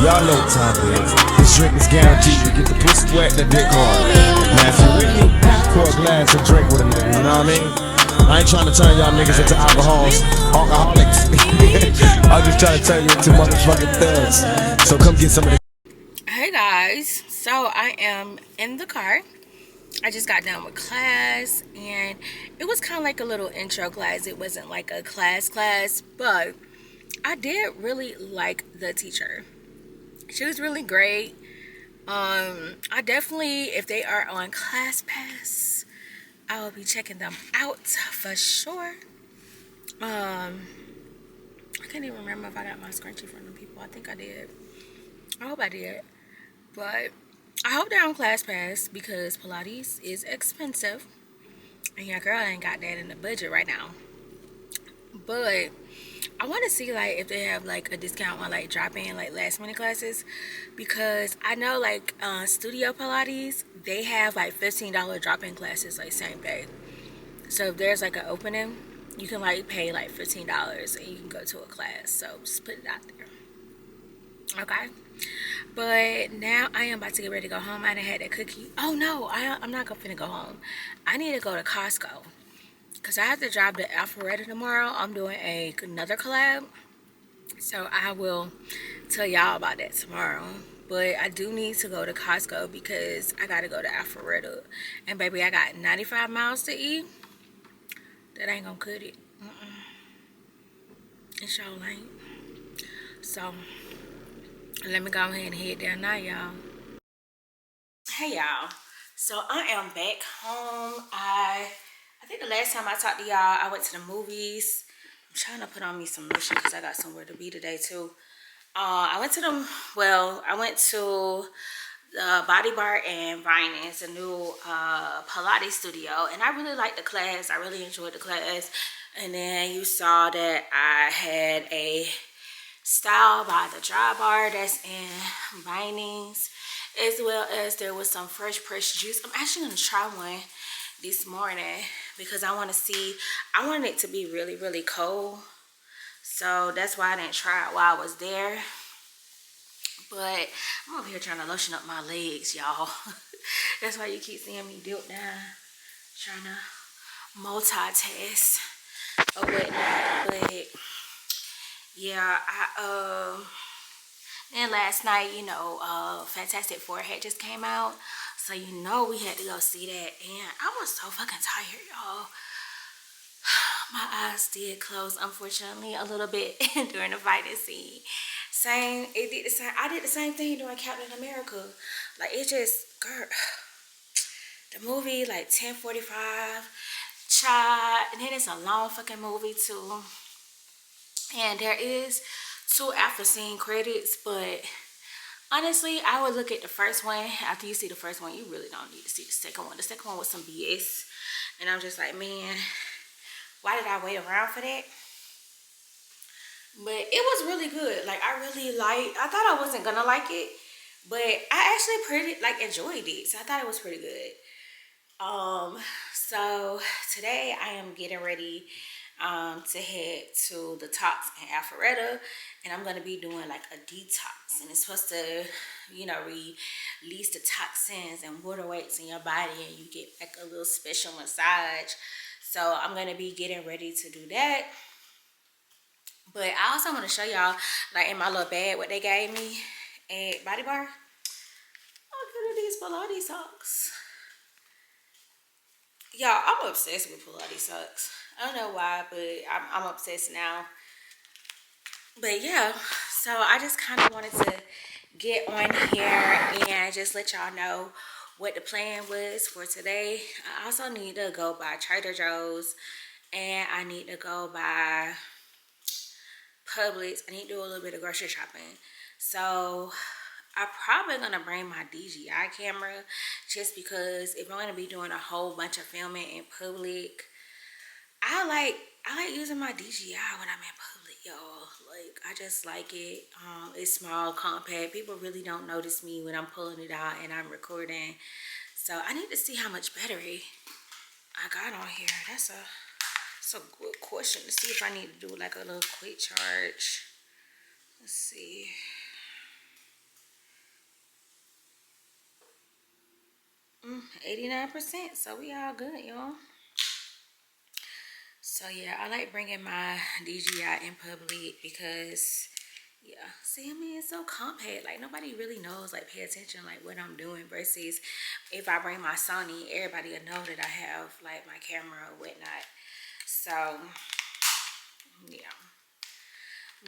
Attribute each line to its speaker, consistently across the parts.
Speaker 1: Y'all know what time it is. This drink is guaranteed to get the pussy wet and the dick hard. Now if you with me, pour a glass and drink with a nigga, you know what I mean? I ain't trying to turn y'all niggas into alcoholics. I'm just trying to turn you into motherfucking thugs. So come get some of the.
Speaker 2: Hey guys, so I am in the car. I just got done with class and it was kind of like a little intro class. It wasn't like a class, but I did really like the teacher. She was really great. I definitely, if they are on ClassPass, I will be checking them out for sure. I can't even remember if I got my scrunchie from the people. I think I did. I hope I did. But I hope they're on ClassPass because Pilates is expensive. And your girl ain't got that in the budget right now. But I want to see like if they have like a discount on like drop-in like last minute classes, because I know like Studio Pilates, they have like $15 drop-in classes like same day. So if there's like an opening, you can like pay like $15 and you can go to a class. So just put it out there. Okay. But now I am about to get ready to go home. I done had that cookie. Oh no, I'm not gonna go home. I need to go to Costco because I have to drive to Alpharetta tomorrow. I'm doing another collab, so I will tell y'all about that tomorrow. But I do need to go to Costco because I gotta go to Alpharetta, and baby, I got 95 miles to eat. That ain't gonna cut it. It sure ain't. So let me go ahead and head down now, y'all. Hey y'all, so I am back home. I think the last time I talked to y'all, I went to the movies. I'm trying to put on me some lotion because I got somewhere to be today too. I went to the BodyBar and Vining's, a new Pilates studio, and I really liked the class. I really enjoyed the class. And then you saw that I had a style by the dry bar that's in Vining's, as well as there was some fresh pressed juice. I'm actually gonna try one this morning because I want it to be really, really cold. So that's why I didn't try it while I was there. But I'm over here trying to lotion up my legs, y'all. That's why you keep seeing me do it down, trying to multitask or whatnot. But yeah, then last night, Fantastic Four had just came out, so we had to go see that, and I was so fucking tired, y'all. My eyes did close, unfortunately, a little bit during the fighting scene. I did the same thing during Captain America. Like, it just, girl, the movie, like 10:45, child, and then it's a long fucking movie too. And there is 2 after scene credits, but honestly, I would look at the first one. After you see the first one, you really don't need to see the second one. The second one was some BS, and I'm just like, man, why did I wait around for that? But it was really good. Like, I thought I wasn't gonna like it, but I actually enjoyed it. So I thought it was pretty good. So today I am getting ready to head to the Tox in Alpharetta, and I'm gonna be doing like a detox, and it's supposed to, release the toxins and water weights in your body, and you get like a little special massage. So I'm gonna be getting ready to do that. But I also want to show y'all, like, in my little bag, what they gave me at BodyBar. Oh, look at these Pilates socks. Y'all, I'm obsessed with Pilates socks. I don't know why, but I'm obsessed now. But yeah, so I just kind of wanted to get on here and just let y'all know what the plan was for today. I also need to go by Trader Joe's, and I need to go by Publix. I need to do a little bit of grocery shopping. So I'm probably gonna bring my DJI camera, just because if I'm gonna be doing a whole bunch of filming in public, I like using my DJI when I'm in public, y'all. Like, I just like it. It's small, compact. People really don't notice me when I'm pulling it out and I'm recording. So I need to see how much battery I got on here. That's a good question, to see if I need to do like a little quick charge. Let's see. Mm, 89%, so we all good, y'all. So yeah, I like bringing my DJI in public because, yeah, see, I mean, it's so compact. Like, nobody really knows, like, pay attention, like, what I'm doing, versus if I bring my Sony, everybody will know that I have, like, my camera or whatnot. So yeah,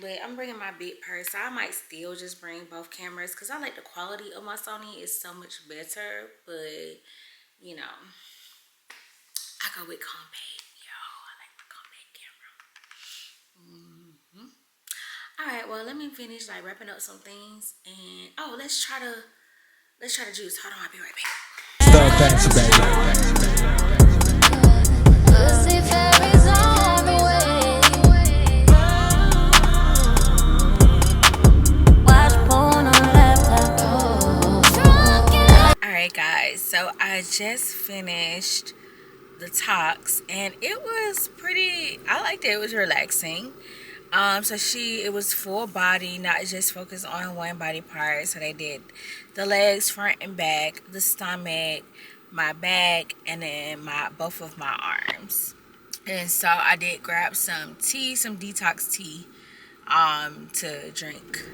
Speaker 2: but I'm bringing my big purse, so I might still just bring both cameras because I like the quality of my Sony is so much better. But I go with compact, y'all. I like my compact camera. All right, well, let me finish like wrapping up some things, and let's try the juice. Hold on, I'll be right back.
Speaker 1: Start fancy, baby.
Speaker 2: Alright guys, so I just finished the talks, and it was pretty, I liked it. It was relaxing. So it was full body, not just focused on one body part. So they did the legs, front and back, the stomach, my back, and then both of my arms. And so I did grab some tea, some detox tea, to drink.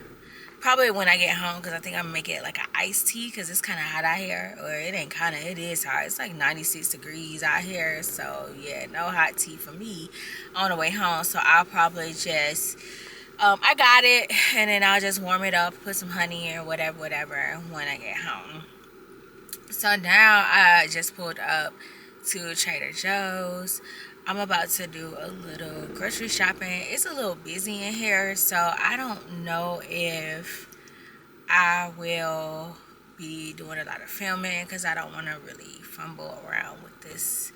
Speaker 2: Probably when I get home, because I think I'm gonna make it like an iced tea, because it's kind of hot out here. Or it ain't kind of, it is hot. It's like 96 degrees out here. So yeah, no hot tea for me on the way home. So I'll probably just, I got it, and then I'll just warm it up, put some honey or whatever when I get home. So now I just pulled up to Trader Joe's. I'm about to do a little grocery shopping. It's a little busy in here, so I don't know if I will be doing a lot of filming, because I don't want to really fumble around with this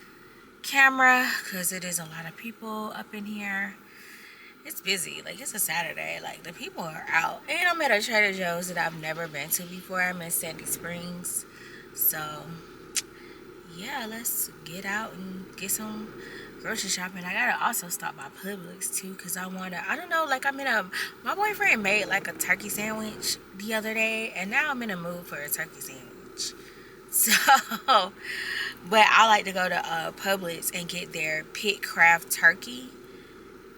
Speaker 2: camera, because it is a lot of people up in here. It's busy. Like, it's a Saturday. Like, the people are out. And I'm at a Trader Joe's that I've never been to before. I'm in Sandy Springs. So yeah, let's get out and get some grocery shopping. I gotta also stop by Publix too, because I don't know, like my boyfriend made like a turkey sandwich the other day, and now I'm in a mood for a turkey sandwich. So, but I like to go to Publix and get their pit craft turkey.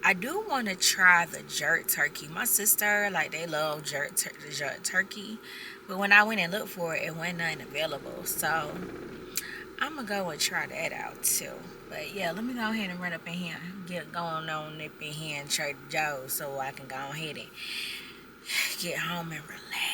Speaker 2: I do want to try the jerk turkey. My sister, like, they love jerk turkey, but when I went and looked for it, it wasn't nothing available. So I'm gonna go and try that out too. But yeah, let me go ahead and run up in here, get going on up in here in Trader Joe's, so I can go ahead and get home and relax.